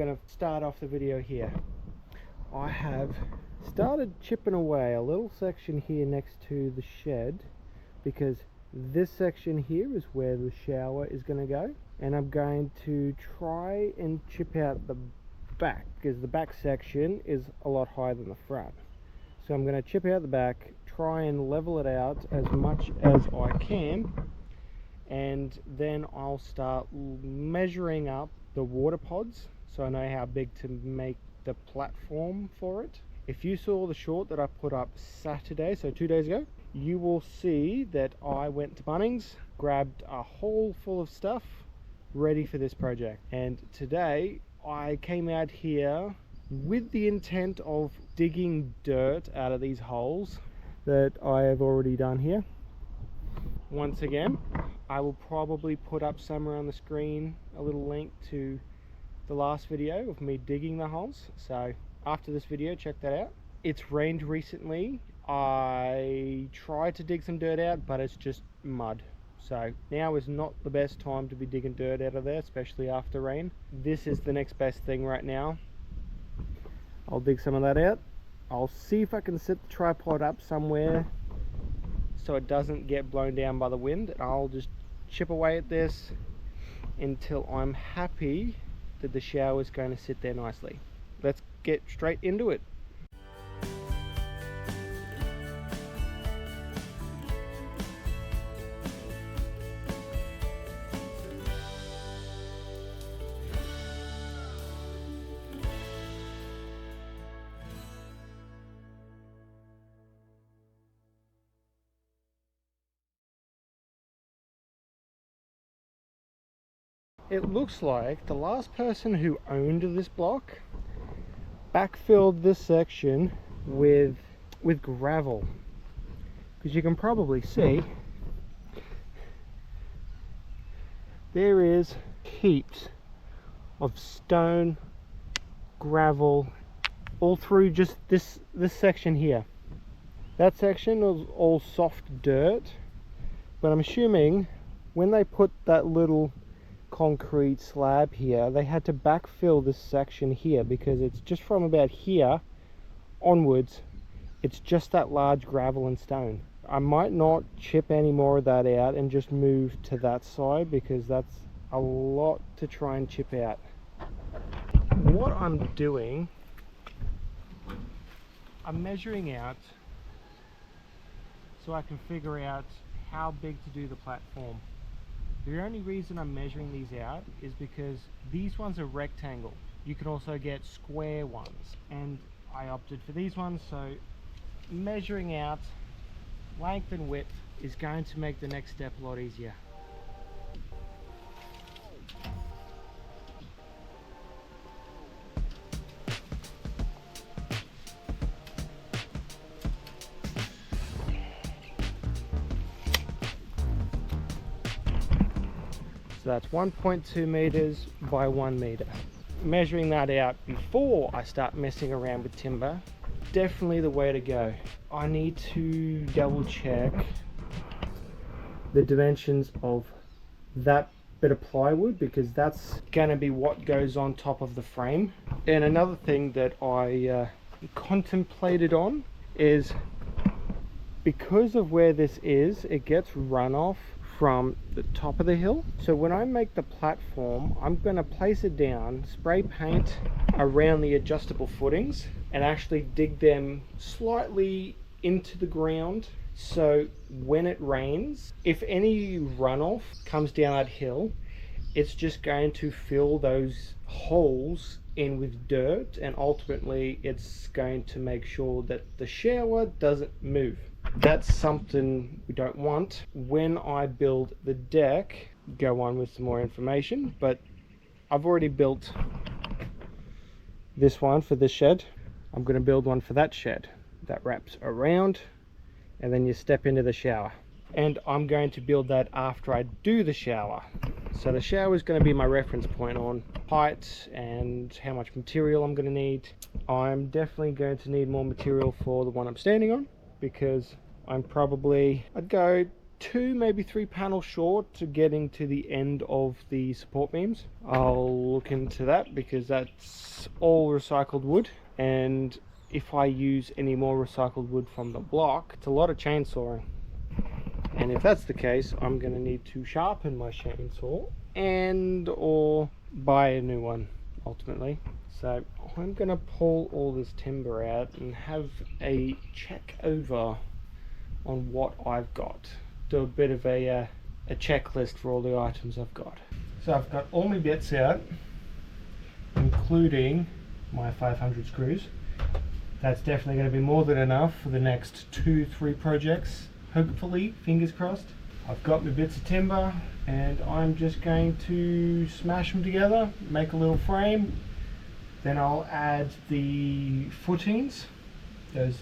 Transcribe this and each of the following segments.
I'm going to start off the video here. I have started chipping away a little section here next to the shed, because this section here is where the shower is going to go, and I'm going to try and chip out the back, because the back section is a lot higher than the front. So I'm going to chip out the back, try and level it out as much as I can, and then I'll start measuring up the water pods so I know how big to make the platform for it. If you saw the short that I put up Saturday, so 2 days ago, you will see that I went to Bunnings, grabbed a haul full of stuff ready for this project. And today I came out here with the intent of digging dirt out of these holes that I have already done here. Once again, I will probably put up somewhere on the screen a little link to the last video of me digging the holes, so after this video check that out. It's rained recently. I tried to dig some dirt out, but it's just mud, so now is not the best time to be digging dirt out of there, especially after rain. This is the next best thing right now. I'll dig some of that out. I'll see if I can set the tripod up somewhere so it doesn't get blown down by the wind, and I'll just chip away at this until I'm happy that the shower is going to sit there nicely. Let's get straight into it. It looks like the last person who owned this block backfilled this section with gravel, because you can probably see there is heaps of stone, gravel all through just this section here. That section was all soft dirt, but I'm assuming when they put that little concrete slab here, they had to backfill this section here, because it's just from about here onwards, it's just that large gravel and stone. I might not chip any more of that out and just move to that side, because that's a lot to try and chip out. What I'm doing, I'm measuring out so I can figure out how big to do the platform. The only reason I'm measuring these out is because these ones are rectangle. You can also get square ones, and I opted for these ones, so measuring out length and width is going to make the next step a lot easier. So that's 1.2 meters by 1 meter. Measuring that out before I start messing around with timber, definitely the way to go. I need to double check the dimensions of that bit of plywood, because that's gonna be what goes on top of the frame. And another thing that I contemplated on is, because of where this is, it gets runoff from the top of the hill. So when I make the platform, I'm going to place it down, spray paint around the adjustable footings, and actually dig them slightly into the ground, so when it rains, if any runoff comes down that hill, it's just going to fill those holes in with dirt, and ultimately it's going to make sure that the shower doesn't move. That's something we don't want. When I build the deck, go on with some more information, but I've already built this one for this shed. I'm going to build one for that shed that wraps around, and then you step into the shower. And I'm going to build that after I do the shower. So the shower is going to be my reference point on height and how much material I'm going to need. I'm definitely going to need more material for the one I'm standing on, because I'm probably, I'd go 2, maybe 3 panels short to getting to the end of the support beams. I'll look into that because that's all recycled wood, and if I use any more recycled wood from the block, it's a lot of chainsawing. And if that's the case, I'm going to need to sharpen my chainsaw and or buy a new one ultimately. So I'm going to pull all this timber out and have a check over on what I've got. Do a bit of a checklist for all the items I've got. So I've got all my bits out, including my 500 screws. That's definitely going to be more than enough for the next 2-3 projects. Hopefully, fingers crossed. I've got my bits of timber and I'm just going to smash them together, make a little frame. Then I'll add the footings, those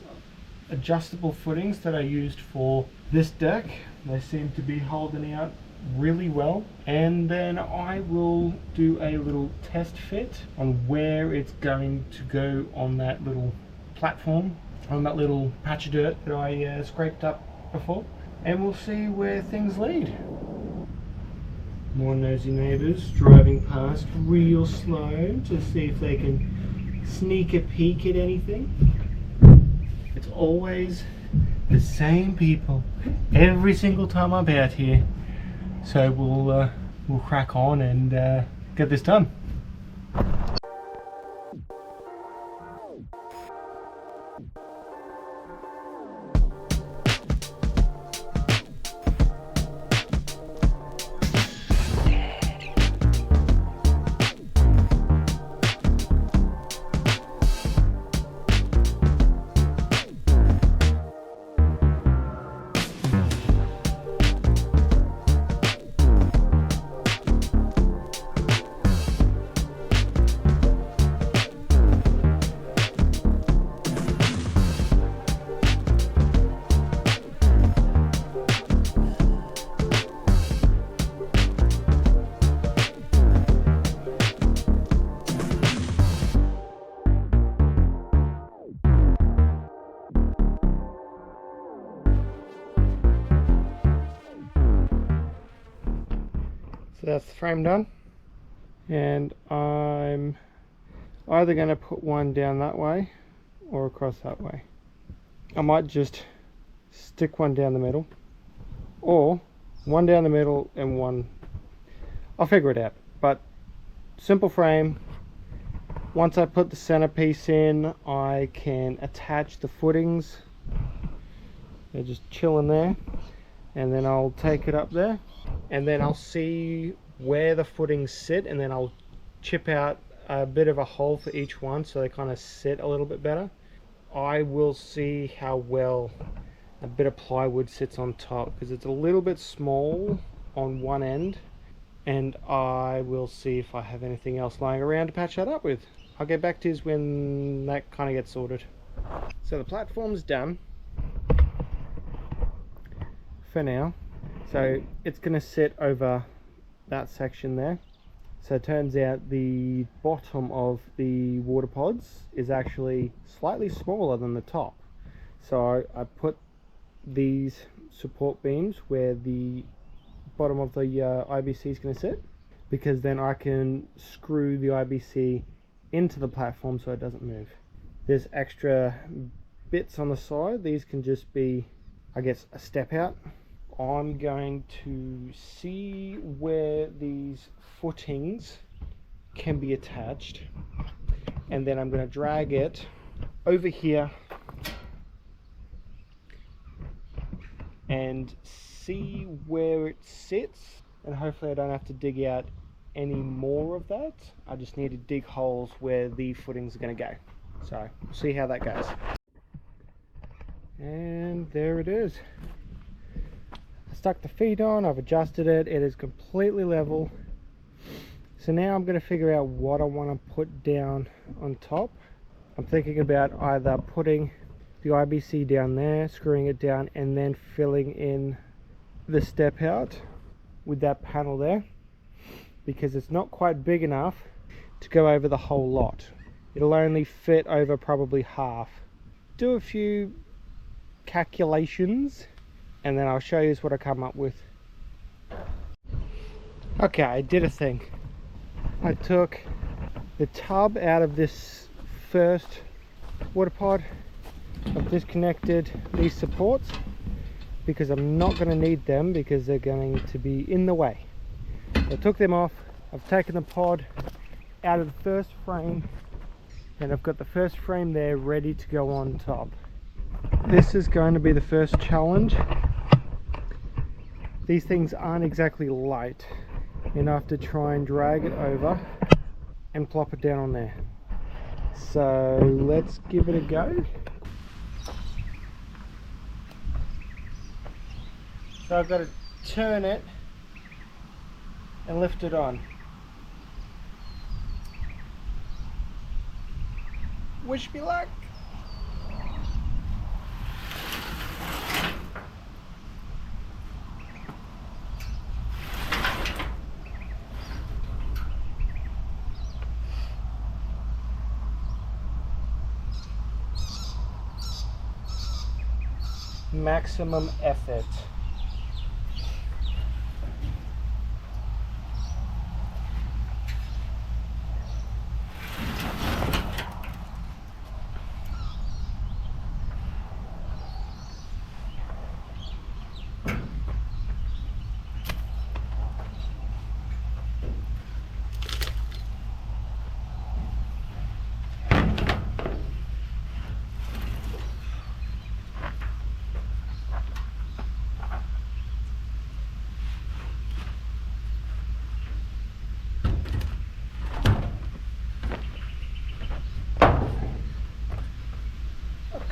adjustable footings that I used for this deck. They seem to be holding out really well. And then I will do a little test fit on where it's going to go on that little platform, on that little patch of dirt that I scraped up before, and we'll see where things lead. More nosy neighbours driving past real slow to see if they can sneak a peek at anything. It's always the same people every single time I'm out here, so we'll crack on and get this done. So that's the frame done, and I'm either going to put one down that way or across that way. I might just stick one down the middle, or one down the middle and one, I'll figure it out. But simple frame. Once I put the centerpiece in, I can attach the footings. They're just chilling there, and then I'll take it up there, and then I'll see where the footings sit, and then I'll chip out a bit of a hole for each one so they kind of sit a little bit better. I will see how well a bit of plywood sits on top, because it's a little bit small on one end, and I will see if I have anything else lying around to patch that up with. I'll get back to you when that kind of gets sorted. So the platform's done for now. So it's going to sit over that section there. So it turns out the bottom of the water pods is actually slightly smaller than the top. So I put these support beams where the bottom of the IBC is going to sit, because then I can screw the IBC into the platform so it doesn't move. There's extra bits on the side. These can just be, I guess, a step out. I'm going to see where these footings can be attached, and then I'm going to drag it over here and see where it sits, and hopefully I don't have to dig out any more of that. I just need to dig holes where the footings are going to go. So we'll see how that goes. And there it is. Stuck the feet on, I've adjusted it, it is completely level. So now I'm going to figure out what I want to put down on top. I'm thinking about either putting the IBC down there, screwing it down, and then filling in the step out with that panel there, because it's not quite big enough to go over the whole lot. It'll only fit over probably half. Do a few calculations and then I'll show you what I come up with. Okay, I did a thing. I took the tub out of this first water pod. I've disconnected these supports because I'm not going to need them because they're going to be in the way. I took them off. I've taken the pod out of the first frame, and I've got the first frame there ready to go on top. This is going to be the first challenge. These things aren't exactly light enough to try and drag it over and plop it down on there. So let's give it a go. So I've got to turn it and lift it on. Wish me luck. Maximum effort.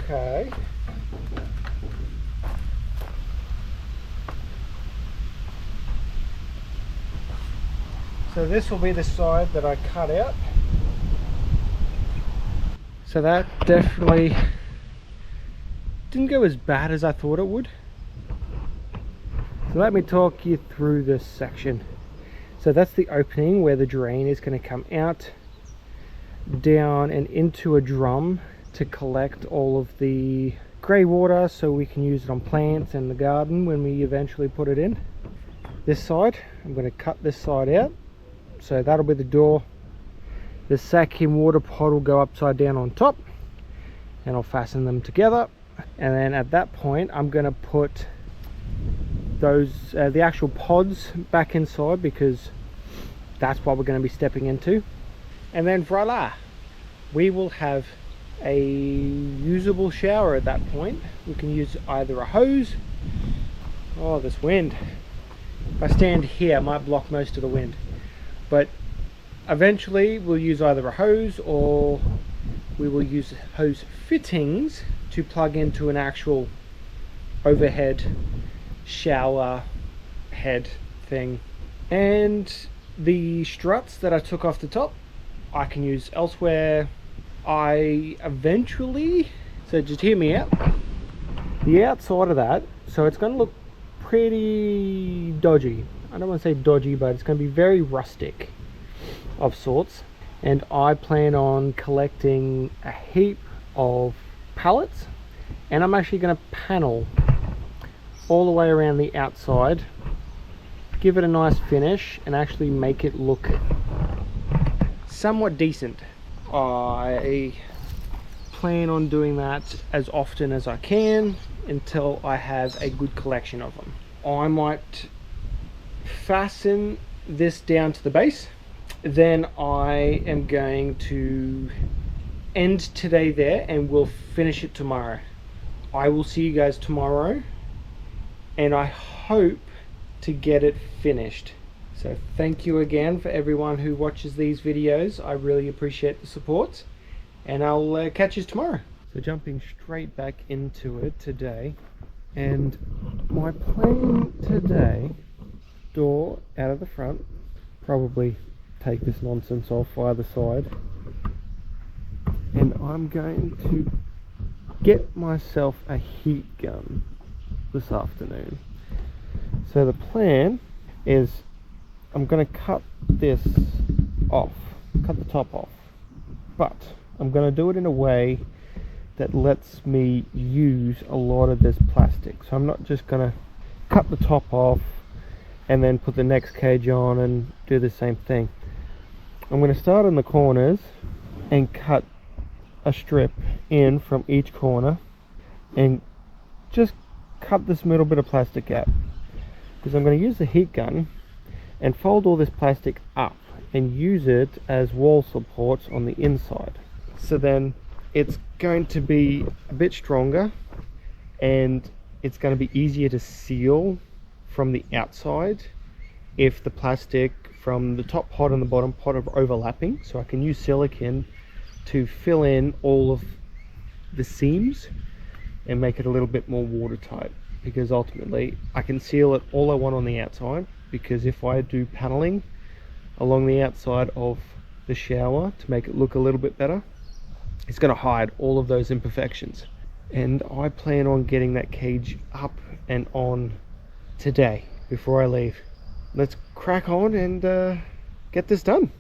Okay. So this will be the side that I cut out. So that definitely didn't go as bad as I thought it would. So let me talk you through this section. So that's the opening where the drain is going to come out, down and into a drum to collect all of the grey water so we can use it on plants and the garden when we eventually put it in. This side, I'm going to cut this side out, so that'll be the door. The Sakim water pod will go upside down on top, and I'll fasten them together, and then at that point I'm going to put those the actual pods back inside because that's what we're going to be stepping into, and then voila, we will have a usable shower at that point. We can use either a hose. Oh, this wind. If I stand here, I might block most of the wind, but eventually we'll use either a hose or we will use hose fittings to plug into an actual overhead shower head thing. And the struts that I took off the top I can use elsewhere. I eventually, so just hear me out, the outside of that, so it's going to look pretty dodgy. I don't want to say dodgy, but it's going to be very rustic of sorts, and I plan on collecting a heap of pallets, and I'm actually going to panel all the way around the outside, give it a nice finish and actually make it look somewhat decent. I plan on doing that as often as I can until I have a good collection of them. I might fasten this down to the base, then I am going to end today there and we'll finish it tomorrow. I will see you guys tomorrow, and I hope to get it finished. So thank you again for everyone who watches these videos. I really appreciate the support, and I'll catch you tomorrow. So jumping straight back into it today, and my plan today, door out of the front, probably take this nonsense off either side, and I'm going to get myself a heat gun this afternoon. So the plan is I'm going to cut this off, cut the top off, but I'm going to do it in a way that lets me use a lot of this plastic. So I'm not just going to cut the top off and then put the next cage on and do the same thing. I'm going to start in the corners and cut a strip in from each corner and just cut this middle bit of plastic out, because I'm going to use the heat gun and fold all this plastic up and use it as wall supports on the inside. So then it's going to be a bit stronger and it's going to be easier to seal from the outside if the plastic from the top pot and the bottom pot are overlapping. So I can use silicone to fill in all of the seams and make it a little bit more watertight, because ultimately I can seal it all I want on the outside, because if I do paneling along the outside of the shower to make it look a little bit better, it's going to hide all of those imperfections. And I plan on getting that cage up and on today before I leave. Let's crack on and get this done.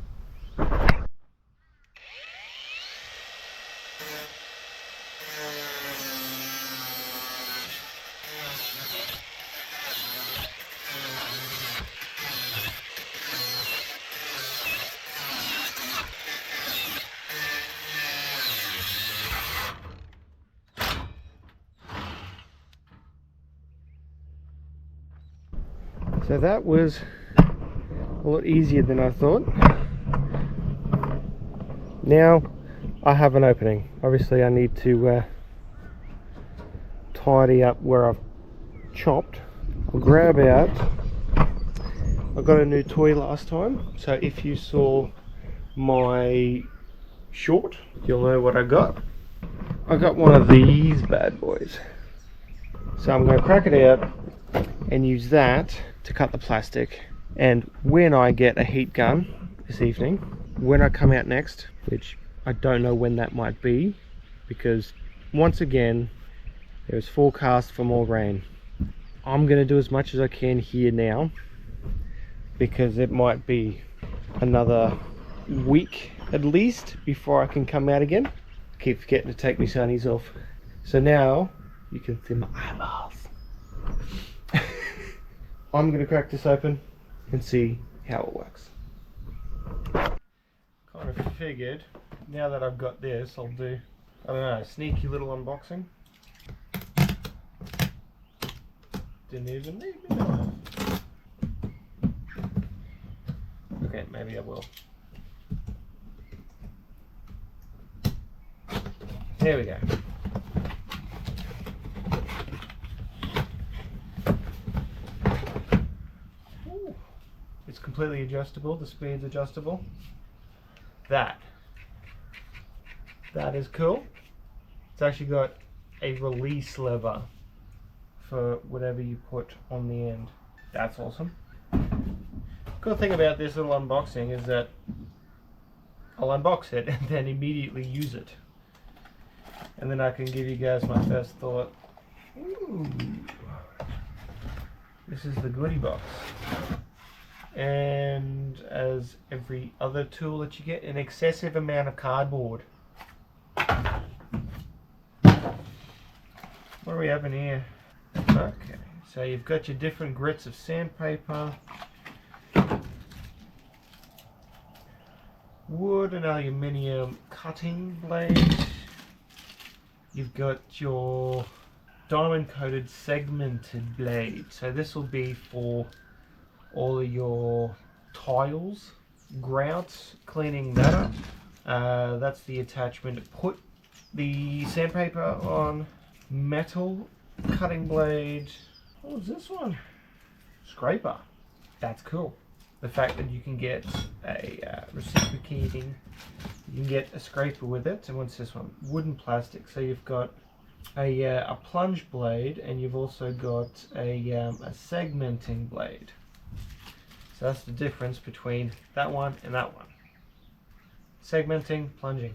So that was a lot easier than I thought. Now I have an opening. Obviously I need to tidy up where I've chopped. I'll grab out, I got a new toy last time, so if you saw my short, you'll know what I got. I got one of these bad boys. So I'm going to crack it out and use that to cut the plastic. And when I get a heat gun this evening, when I come out next, which I don't know when that might be, because once again there's forecast for more rain. I'm going to do as much as I can here now, because it might be another week at least before I can come out again. I keep forgetting to take my sunnies off. So now you can see my eyeballs. I'm going to crack this open and see how it works. Kind of figured, now that I've got this, I'll do, I don't know, a sneaky little unboxing. Didn't even need me. Okay, maybe I will. There we go. Ooh. It's completely adjustable, the speed's adjustable. That is cool. It's actually got a release lever for whatever you put on the end. That's awesome. Cool thing about this little unboxing is that I'll unbox it and then immediately use it. And then I can give you guys my first thought. Ooh, this is the goodie box. And as every other tool that you get, an excessive amount of cardboard. What do we have in here? Okay, so you've got your different grits of sandpaper, wood and aluminium cutting blade. You've got your diamond coated segmented blade. So this will be for all of your tiles, grouts, cleaning that up. That's the attachment to put the sandpaper on. Metal cutting blade. What was this one? Scraper. That's cool. The fact that you can get a reciprocating, you can get a scraper with it. And what's this one? Wooden plastic. So you've got a plunge blade, and you've also got a segmenting blade. So that's the difference between that one and that one. Segmenting, plunging.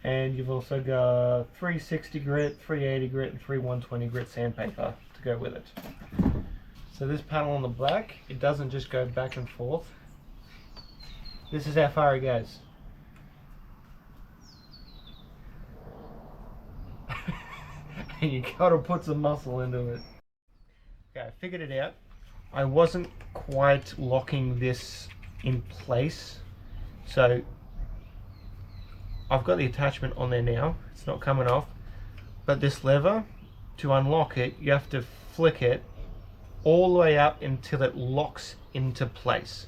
And you've also got 360 grit, 380 grit, and 120 grit sandpaper to go with it. So this panel on the back, it doesn't just go back and forth. This is how far it goes. and you gotta put some muscle into it. Okay, I figured it out. I wasn't quite locking this in place, so I've got the attachment on there now. It's not coming off, but this lever, to unlock it, you have to flick it all the way up until it locks into place,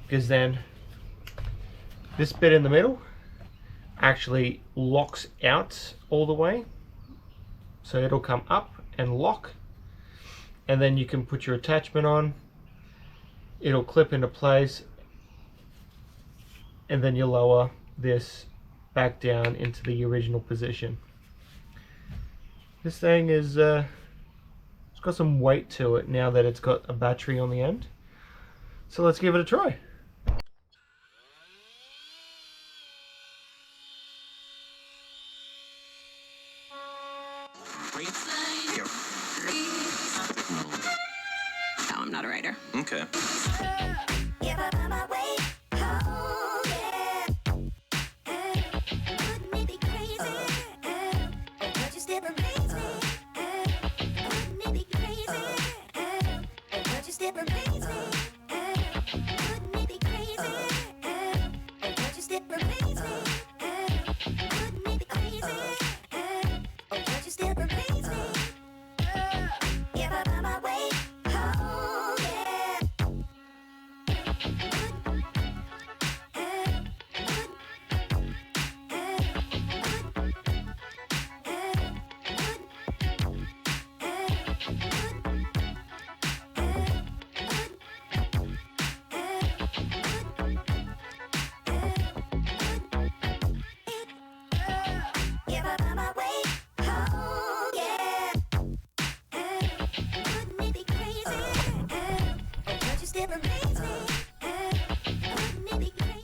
because then this bit in the middle actually locks out all the way, so it'll come up and lock, and then you can put your attachment on, it'll clip into place, and then you lower this back down into the original position. This thing is it's got some weight to it now that it's got a battery on the end, so let's give it a try. No, I'm not a writer. Okay.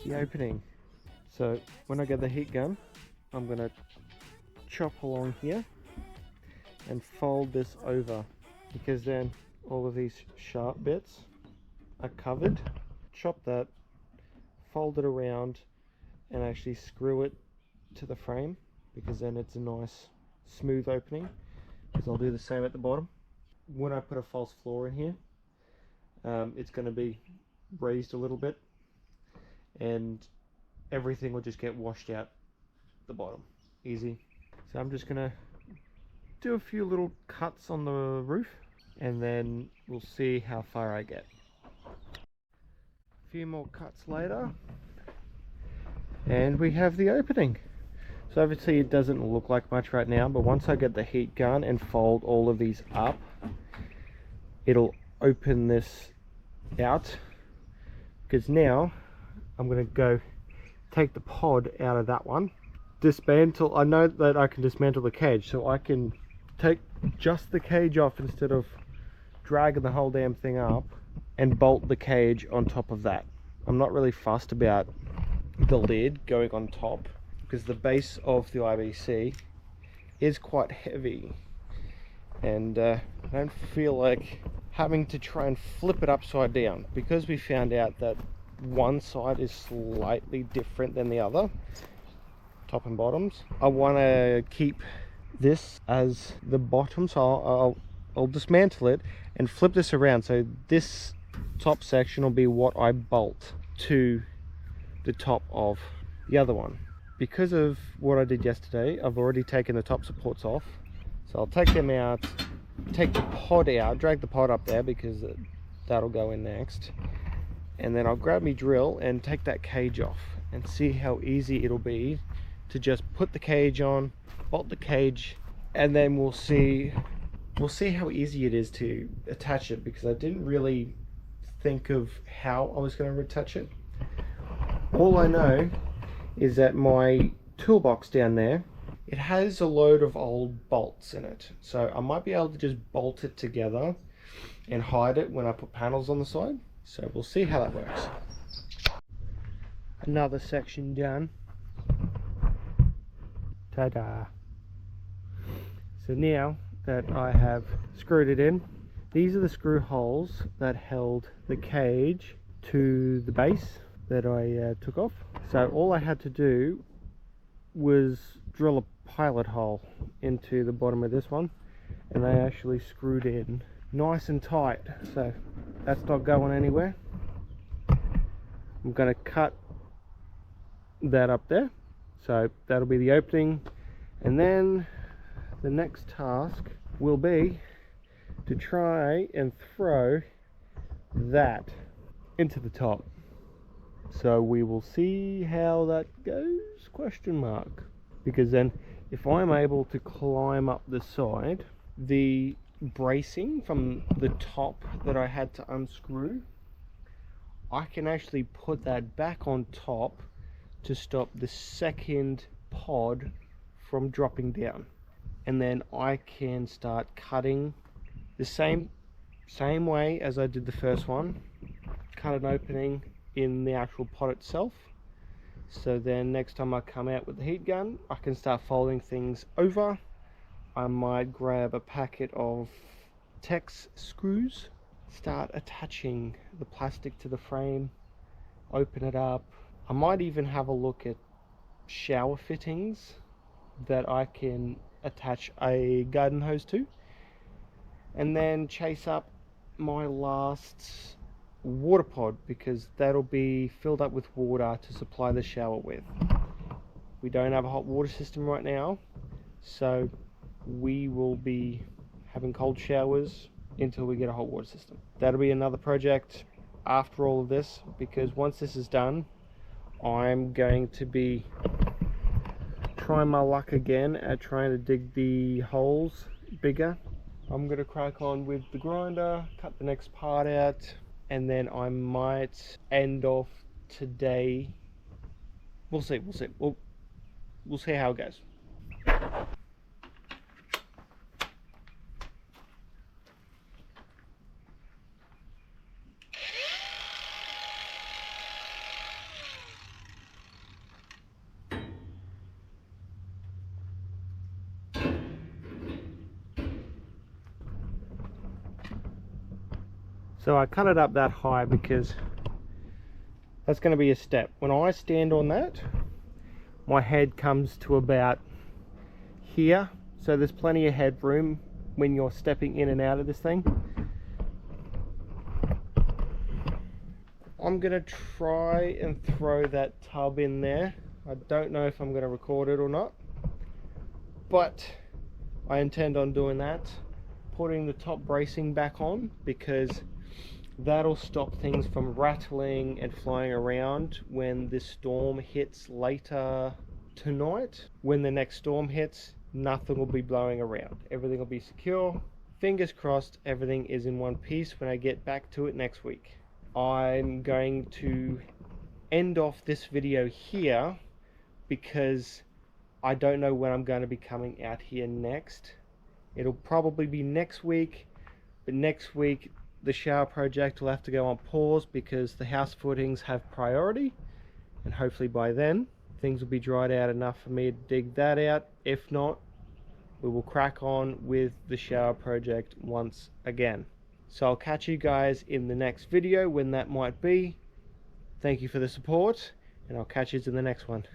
The opening. So when I get the heat gun, I'm going to chop along here and fold this over, because then all of these sharp bits are covered. Chop that, fold it around, and actually screw it to the frame, because then it's a nice smooth opening. Because I'll do the same at the bottom. When I put a false floor in here, it's going to be raised a little bit, and everything will just get washed out the bottom. Easy. So I'm just gonna do a few little cuts on the roof, and then we'll see how far I get. A few more cuts later, and we have the opening. So obviously it doesn't look like much right now, but once I get the heat gun and fold all of these up, it'll open this out, because now I'm going to go take the pod out of that one, dismantle. I know that I can dismantle the cage, so I can take just the cage off instead of dragging the whole damn thing up, and bolt the cage on top of that. I'm not really fussed about the lid going on top, because the base of the IBC is quite heavy, and I don't feel like having to try and flip it upside down, because we found out that one side is slightly different than the other, top and bottoms. I want to keep this as the bottom, so I'll dismantle it and flip this around, so this top section will be what I bolt to the top of the other one. Because of what I did yesterday, I've already taken the top supports off, so I'll take them out, take the pod out, drag the pod up there because that'll go in next, and then I'll grab my drill and take that cage off and see how easy it'll be to just put the cage on, bolt the cage, and then we'll see how easy it is to attach it, because I didn't really think of how I was going to attach it. All I know is that my toolbox down there, it has a load of old bolts in it, so I might be able to just bolt it together and hide it when I put panels on the side. So we'll see how that works. Another section done. Ta-da! So now that I have screwed it in, these are the screw holes that held the cage to the base that I took off. So all I had to do was drill a pilot hole into the bottom of this one, and they actually screwed in nice and tight, so that's not going anywhere. I'm going to cut that up there, so that'll be the opening, and then the next task will be to try and throw that into the top. So we will see how that goes, question mark. Because then if I'm able to climb up the side, the bracing from the top that I had to unscrew, I can actually put that back on top to stop the second pod from dropping down. And then I can start cutting the same way as I did the first one. Cut an opening in the actual pod itself, so then next time I come out with the heat gun, I can start folding things over. I might grab a packet of Tex screws, start attaching the plastic to the frame, open it up. I might even have a look at shower fittings that I can attach a garden hose to, and then chase up my last water pod, because that'll be filled up with water to supply the shower with. We don't have a hot water system right now, so we will be having cold showers until we get a hot water system. That'll be another project after all of this, because once this is done, I'm going to be trying my luck again at trying to dig the holes bigger. I'm going to crack on with the grinder, cut the next part out, and then I might end off today. We'll see. We'll see how it goes. So I cut it up that high because that's going to be a step. When I stand on that, my head comes to about here, so there's plenty of headroom when you're stepping in and out of this thing. I'm going to try and throw that tub in there. I don't know if I'm going to record it or not, but I intend on doing that. Putting the top bracing back on, because that'll stop things from rattling and flying around when this storm hits later tonight. When the next storm hits, nothing will be blowing around. Everything will be secure. Fingers crossed everything is in one piece when I get back to it next week. I'm going to end off this video here because I don't know when I'm going to be coming out here next. It'll probably be next week, but next week the shower project will have to go on pause because the house footings have priority, and hopefully by then things will be dried out enough for me to dig that out. If not, we will crack on with the shower project once again. So I'll catch you guys in the next video when that might be. Thank you for the support, and I'll catch you in the next one.